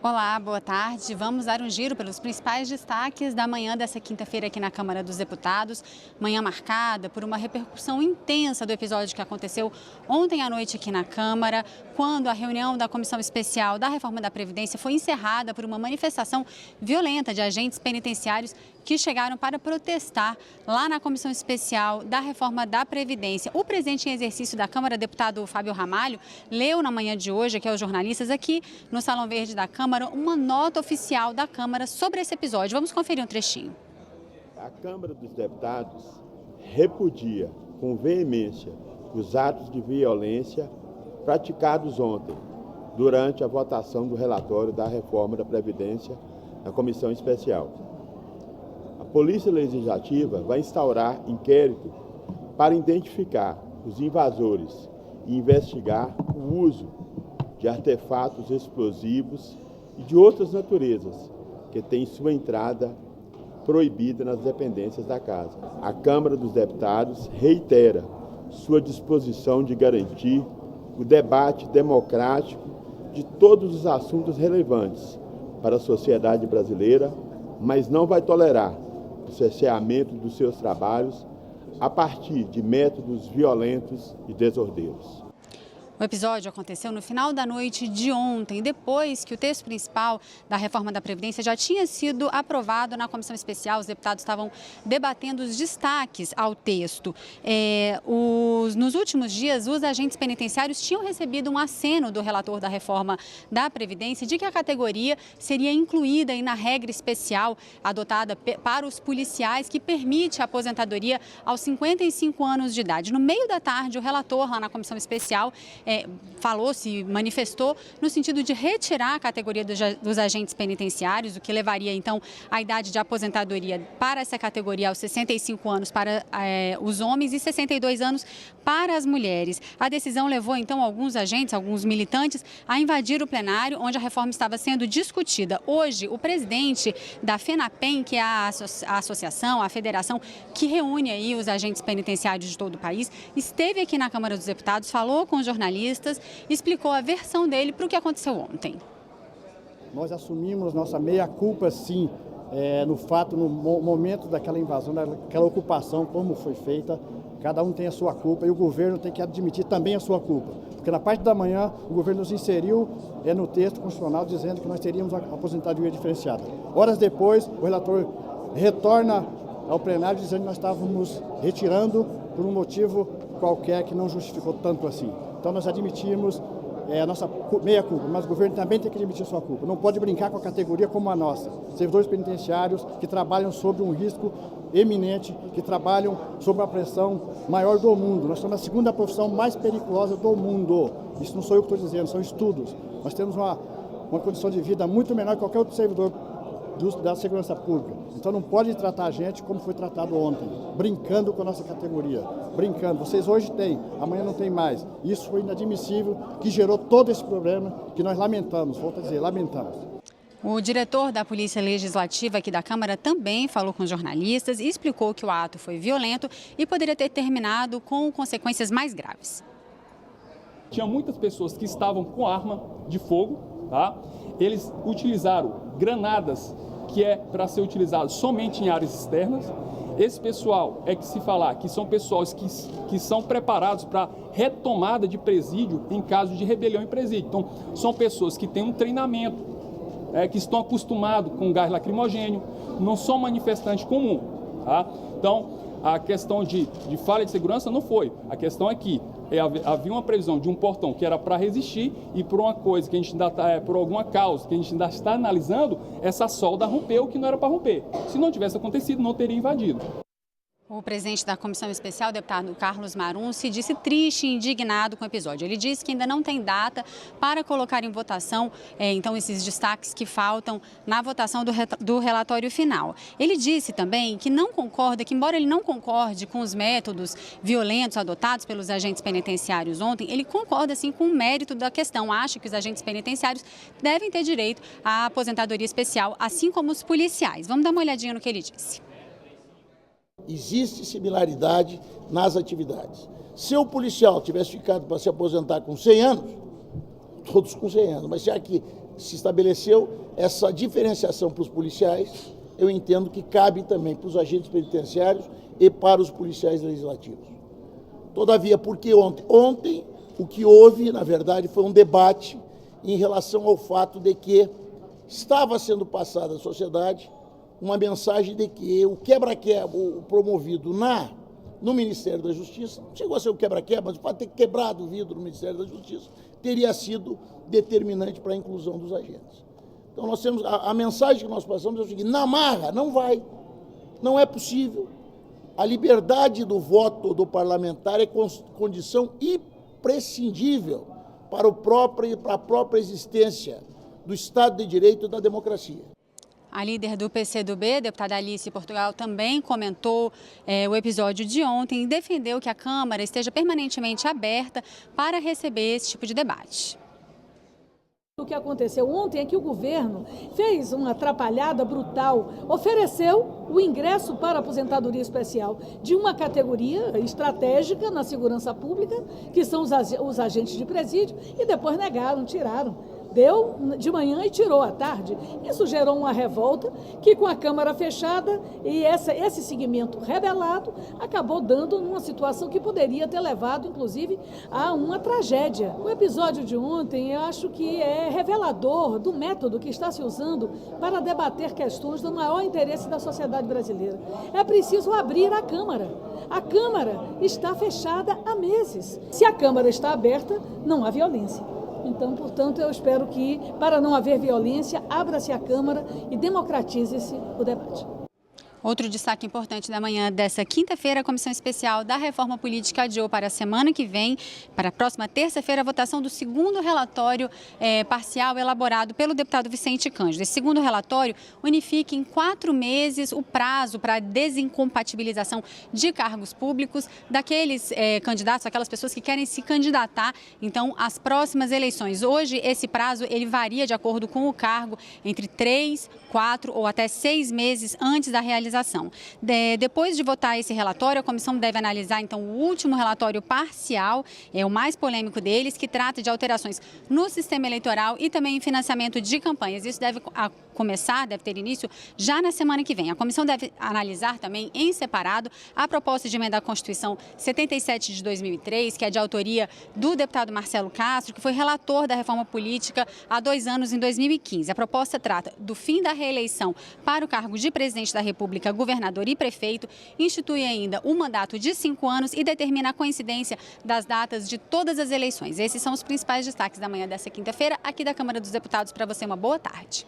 Olá, boa tarde. Vamos dar um giro pelos principais destaques da manhã dessa quinta-feira aqui na Câmara dos Deputados. Manhã marcada por uma repercussão intensa do episódio que aconteceu ontem à noite aqui na Câmara, quando a reunião da Comissão Especial da Reforma da Previdência foi encerrada por uma manifestação violenta de agentes penitenciários que chegaram para protestar lá na Comissão Especial da Reforma da Previdência. O presidente em exercício da Câmara, deputado Fábio Ramalho, leu na manhã de hoje, aqui aos jornalistas, aqui no Salão Verde da Câmara, uma nota oficial da Câmara sobre esse episódio. Vamos conferir um trechinho. A Câmara dos Deputados repudia com veemência os atos de violência praticados ontem, durante a votação do relatório da Reforma da Previdência na Comissão Especial. A Polícia Legislativa vai instaurar inquérito para identificar os invasores e investigar o uso de artefatos explosivos e de outras naturezas que têm sua entrada proibida nas dependências da Casa. A Câmara dos Deputados reitera sua disposição de garantir o debate democrático de todos os assuntos relevantes para a sociedade brasileira, mas não vai tolerar o cerceamento dos seus trabalhos a partir de métodos violentos e desordeiros. O episódio aconteceu no final da noite de ontem, depois que o texto principal da reforma da Previdência já tinha sido aprovado na Comissão Especial. Os deputados estavam debatendo os destaques ao texto. Nos últimos dias, os agentes penitenciários tinham recebido um aceno do relator da reforma da Previdência de que a categoria seria incluída aí na regra especial adotada para os policiais, que permite a aposentadoria aos 55 anos de idade. No meio da tarde, o relator lá na Comissão Especial se manifestou no sentido de retirar a categoria dos agentes penitenciários, o que levaria então a idade de aposentadoria para essa categoria aos 65 anos para os homens e 62 anos para as mulheres. A decisão levou então alguns agentes, alguns militantes, a invadir o plenário onde a reforma estava sendo discutida. Hoje, o presidente da FENAPEM, que é a associação, a federação que reúne aí os agentes penitenciários de todo o país, esteve aqui na Câmara dos Deputados, falou com os jornalistas, explicou a versão dele para o que aconteceu ontem. Nós assumimos nossa meia-culpa, sim, no fato, no momento daquela invasão, daquela ocupação, como foi feita. Cada um tem a sua culpa e o governo tem que admitir também a sua culpa. Porque na parte da manhã, o governo nos inseriu no texto constitucional dizendo que nós teríamos a aposentadoria diferenciada. Horas depois, o relator retorna ao plenário dizendo que nós estávamos retirando por um motivo qualquer que não justificou tanto assim. Então nós admitimos a nossa meia-culpa, mas o governo também tem que admitir sua culpa. Não pode brincar com a categoria como a nossa. Servidores penitenciários que trabalham sob um risco eminente, que trabalham sob a pressão maior do mundo. Nós somos a segunda profissão mais perigosa do mundo. Isso não sou eu que estou dizendo, são estudos. Nós temos uma condição de vida muito menor que qualquer outro servidor da segurança pública. Então não pode tratar a gente como foi tratado ontem, brincando com a nossa categoria, brincando. Vocês hoje têm, amanhã não tem mais. Isso foi inadmissível, que gerou todo esse problema que nós lamentamos, volto a dizer, lamentamos. O diretor da Polícia Legislativa aqui da Câmara também falou com jornalistas e explicou que o ato foi violento e poderia ter terminado com consequências mais graves. Tinha muitas pessoas que estavam com arma de fogo, tá? Eles utilizaram granadas que é para ser utilizado somente em áreas externas. Esse pessoal é que se falar que são pessoas que são preparados para retomada de presídio em caso de rebelião em presídio. Então, são pessoas que têm um treinamento, que estão acostumados com gás lacrimogênio, não são manifestantes comuns. Tá? Então, a questão de falha de segurança não foi. A questão é que havia uma previsão de um portão que era para resistir e por uma coisa que a gente ainda por alguma causa que a gente ainda está analisando, essa solda rompeu que não era para romper. Se não tivesse acontecido, não teria invadido. O presidente da Comissão Especial, deputado Carlos Marum, se disse triste e indignado com o episódio. Ele disse que ainda não tem data para colocar em votação, então, esses destaques que faltam na votação do relatório final. Ele disse também que não concorda, que embora ele não concorde com os métodos violentos adotados pelos agentes penitenciários ontem, ele concorda, sim, com o mérito da questão. Acha que os agentes penitenciários devem ter direito à aposentadoria especial, assim como os policiais. Vamos dar uma olhadinha no que ele disse. Existe similaridade nas atividades. Se o policial tivesse ficado para se aposentar com 100 anos, todos com 100 anos, mas já que se estabeleceu essa diferenciação para os policiais, eu entendo que cabe também para os agentes penitenciários e para os policiais legislativos. Todavia, por que ontem? Ontem, o que houve, na verdade, foi um debate em relação ao fato de que estava sendo passada à sociedade uma mensagem de que o quebra-quebra promovido no Ministério da Justiça, não chegou a ser o quebra-quebra, mas pode ter quebrado o vidro no Ministério da Justiça, teria sido determinante para a inclusão dos agentes. Então, nós temos a mensagem que nós passamos é o seguinte: na marra, não vai, não é possível. A liberdade do voto do parlamentar é condição imprescindível para a própria existência do Estado de Direito e da democracia. A líder do PCdoB, deputada Alice Portugal, também comentou o episódio de ontem e defendeu que a Câmara esteja permanentemente aberta para receber esse tipo de debate. O que aconteceu ontem é que o governo fez uma atrapalhada brutal, ofereceu o ingresso para a aposentadoria especial de uma categoria estratégica na segurança pública, que são os agentes de presídio, e depois negaram, tiraram. Deu de manhã e tirou à tarde. Isso gerou uma revolta que, com a Câmara fechada e esse segmento rebelado, acabou dando numa situação que poderia ter levado, inclusive, a uma tragédia. O episódio de ontem, eu acho que é revelador do método que está se usando para debater questões do maior interesse da sociedade brasileira. É preciso abrir a Câmara. A Câmara está fechada há meses. Se a Câmara está aberta, não há violência. Então, portanto, eu espero que, para não haver violência, abra-se a Câmara e democratize-se o debate. Outro destaque importante da manhã dessa quinta-feira, a Comissão Especial da Reforma Política adiou para a semana que vem, para a próxima terça-feira, a votação do segundo relatório parcial elaborado pelo deputado Vicente Cândido. Esse segundo relatório unifica em 4 meses o prazo para a desincompatibilização de cargos públicos daqueles candidatos, aquelas pessoas que querem se candidatar, então, às próximas eleições. Hoje, esse prazo ele varia de acordo com o cargo entre 3, 4 ou até 6 meses antes da realização. Depois de votar esse relatório, a comissão deve analisar, então, o último relatório parcial, o mais polêmico deles, que trata de alterações no sistema eleitoral e também em financiamento de campanhas. Isso deve ter início já na semana que vem. A comissão deve analisar também, em separado, a proposta de emenda à Constituição 77 de 2003, que é de autoria do deputado Marcelo Castro, que foi relator da reforma política há 2 anos, em 2015. A proposta trata do fim da reeleição para o cargo de presidente da República, governador e prefeito, institui ainda um mandato de 5 anos e determina a coincidência das datas de todas as eleições. Esses são os principais destaques da manhã dessa quinta-feira aqui da Câmara dos Deputados. Para você, uma boa tarde.